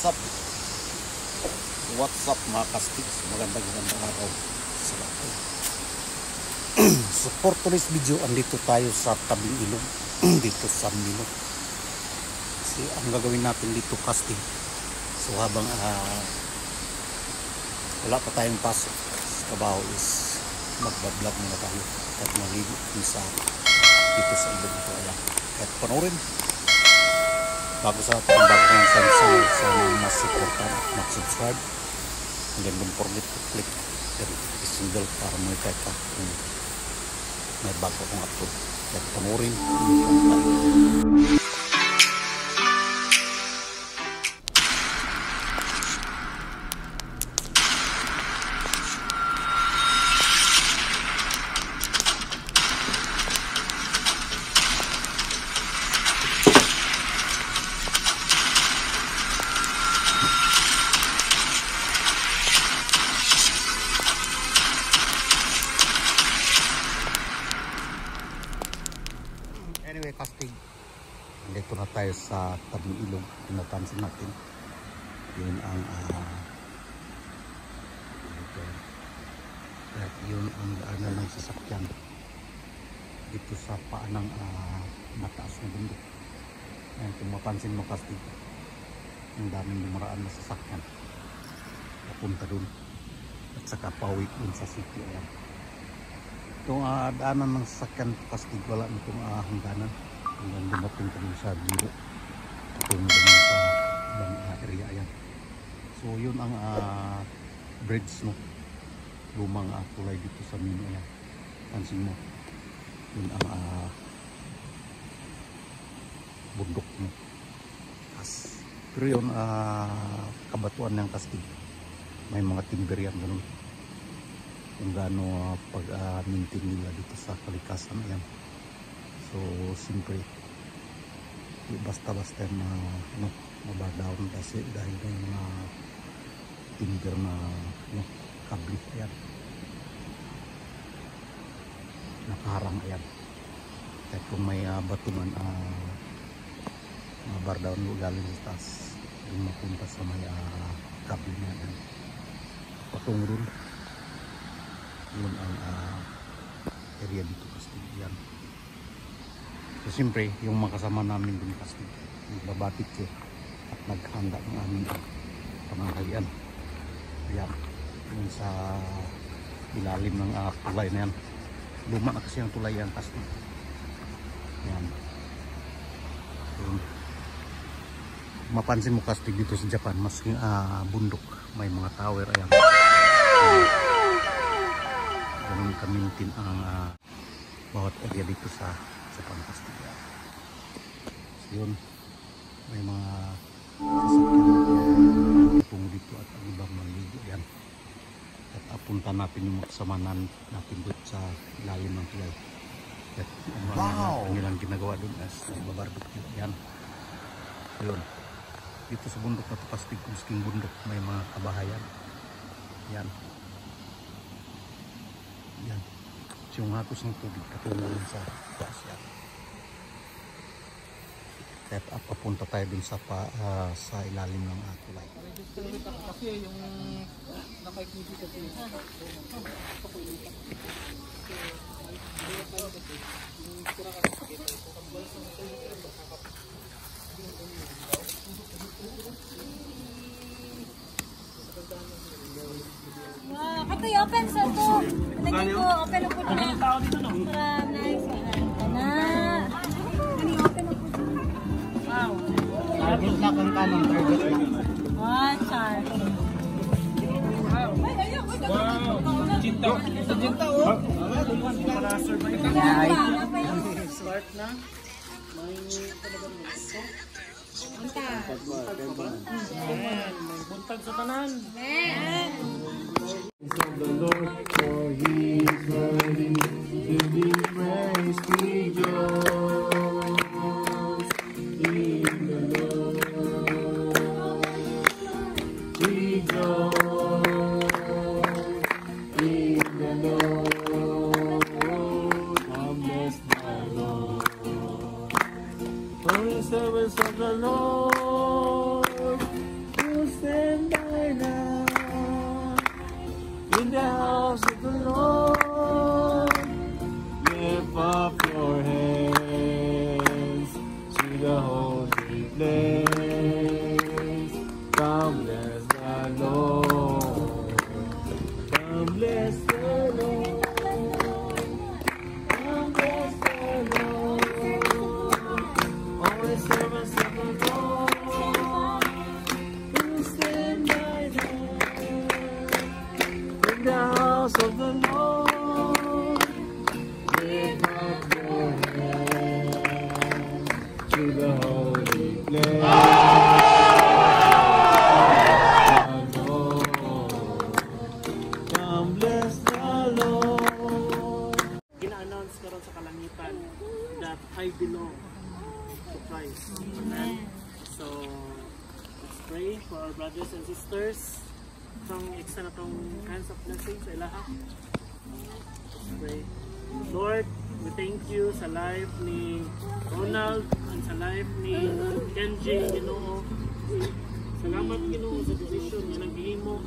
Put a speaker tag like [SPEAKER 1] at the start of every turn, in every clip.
[SPEAKER 1] What's up mga kastiks? Magandang araw sa lahat. So for today's video, andito tayo sa tabing ilog dito sa Milo. Kasi ang gagawin natin dito casting. So habang wala pa tayong pasok sa trabaho is magbablog muna tayo at maligo sa dito sa ilog ito. Ayan, kahit panoorin bago sa ating bagong channel, sa mga supportan at mag-subscribe. And then don't forget to click the notification bell para makita ka kung may bago akong upload. At panoorin yung anyway, casting. Nandito na tayo sa tabing ilog. Pinapansin natin. Yun ang yun ang daanan ng sasakyan dito sa paanang mataas na bundok. Ayan, kung mapansin mo casting, ang daming dumaraan na sasakyan papunta dun at saka pauwi dun sa city. Ayan, itong daanan ng sasakyan casting, wala na itong hangganan hanggang dumating kami sa biro kung naman sa ibang area. Ayan, so yun ang bridge, no, lumang tulay dito sa Mino. Ayan, pansin mo, yun ang bundok, no, pero yun kabatuan ng casting, may mga timber yan, ganun kung gaano pag-maintain nila dito sa kalikasan. Ayan, so siyempre basta-basta mabadown kasi dahil may mga timber na kable. Ayan, nakaharang. Ayan, kahit kung may batuman mabar down galing sa taas yung mapunta sa may kable na yan patungo rin. Yun ang area dito kasi. Yan, so siyempre yung makasama namin din kasi nagbabatik at naghanda ng aming pananghalian. Ayan, yun sa ilalim ng tulay na yan. Luma na kasi ang tulay yan kasi. Yan, yun. Mapansin mo kasi dito sa Japan, masking bundok, may mga tower. Ayan, ganun kamintin ang bawat area dito sa Japan kasi. So yun, may mga sasakyan tungo dito at ang ibang maligo. Yan, at apunta natin yung makasama natin dito sa ilalim ng tulay. At ang nilang ginagawa dun as babarbecue. Yan, yun, dito sa bundok na ito, pastig-kusking bundok, may mga kabahayan. Yan, yan, yung hagos ng tubig patungo sa taas. Yan, at papunta tayo dun sa ilalim ng tulay.
[SPEAKER 2] Kasi yung nakaikiti kasi
[SPEAKER 3] Katoy, open sa to. Lagyan ko, open up po na. Nice. Na. Ano, open up po. Wow.
[SPEAKER 1] Target na kang kanon, target na.
[SPEAKER 3] Wow, char.
[SPEAKER 2] wow, cinta, oh. Para survive. Start na. May talagang may buntag sa tanan.
[SPEAKER 4] The Lord, for He is worthy to be praised. Rejoice in the Lord. Rejoice in the Lord. Come, bless the Lord. For the service of the Lord. In the house of the Lord, lift up your hands to the holy place. Come bless the Lord. Come bless the Lord. Come bless the Lord. All the servants of the Lord who stand by them. In the house of the Lord, lift up your hands to the holy place. Come bless the Lord.
[SPEAKER 2] Gina-announce karon sa kalangitan that I belong to Christ. Amen. So, let's pray for our brothers and sisters. Itong extend na itong hands of blessing sa ilaha. Let's pray. Lord, we thank you sa life ni Ronald and sa life ni Kenji, Ginoo. Salamat, Ginoo, sa decision na naghihimo.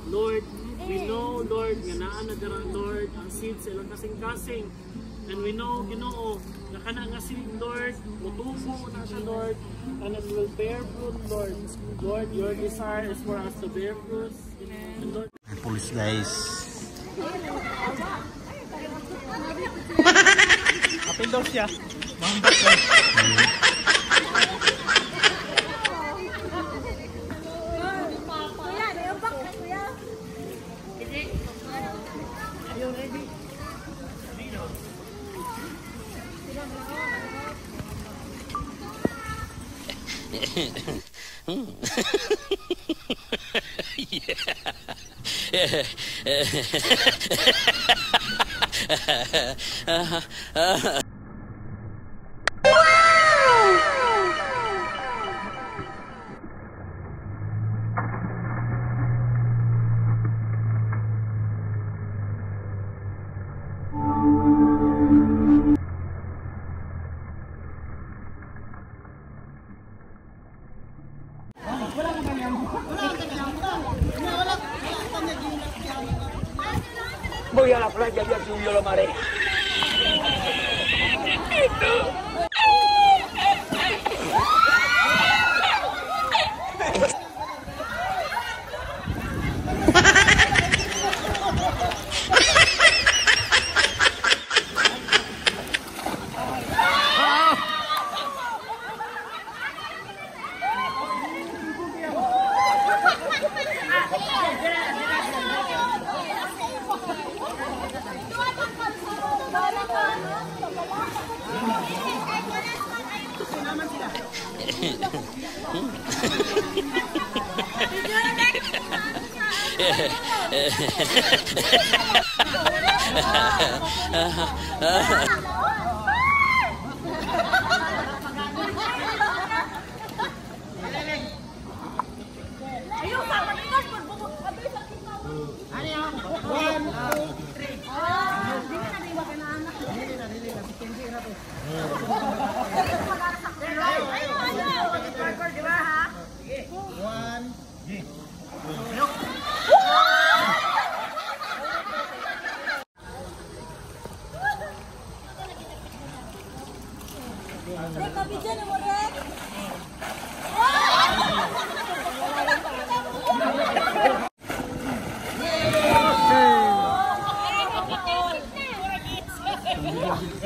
[SPEAKER 2] Lord, we know, Lord, nga naa na dira, Lord, ang seed sa ilang kasing-kasing. And we know, Ginoo, na kana nga seed, Lord, mutubo na siya, Lord, and it will bear fruit, Lord. Lord, your desire is for us to bear fruit. And Lord,
[SPEAKER 1] Police guys.
[SPEAKER 2] apil daw siya.
[SPEAKER 3] Kuya, nayabak na kuya.
[SPEAKER 5] Voy a la playa y al suyo lo maré.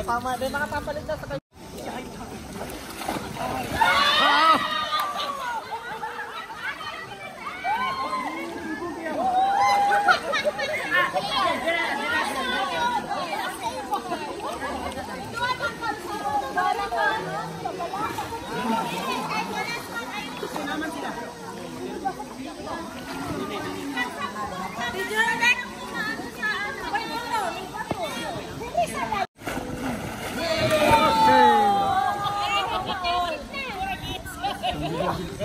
[SPEAKER 2] tama din, nakapapalit na sa kanya.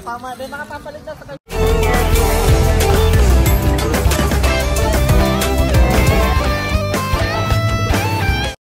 [SPEAKER 2] Tama din, nakapapalit na sa kanya.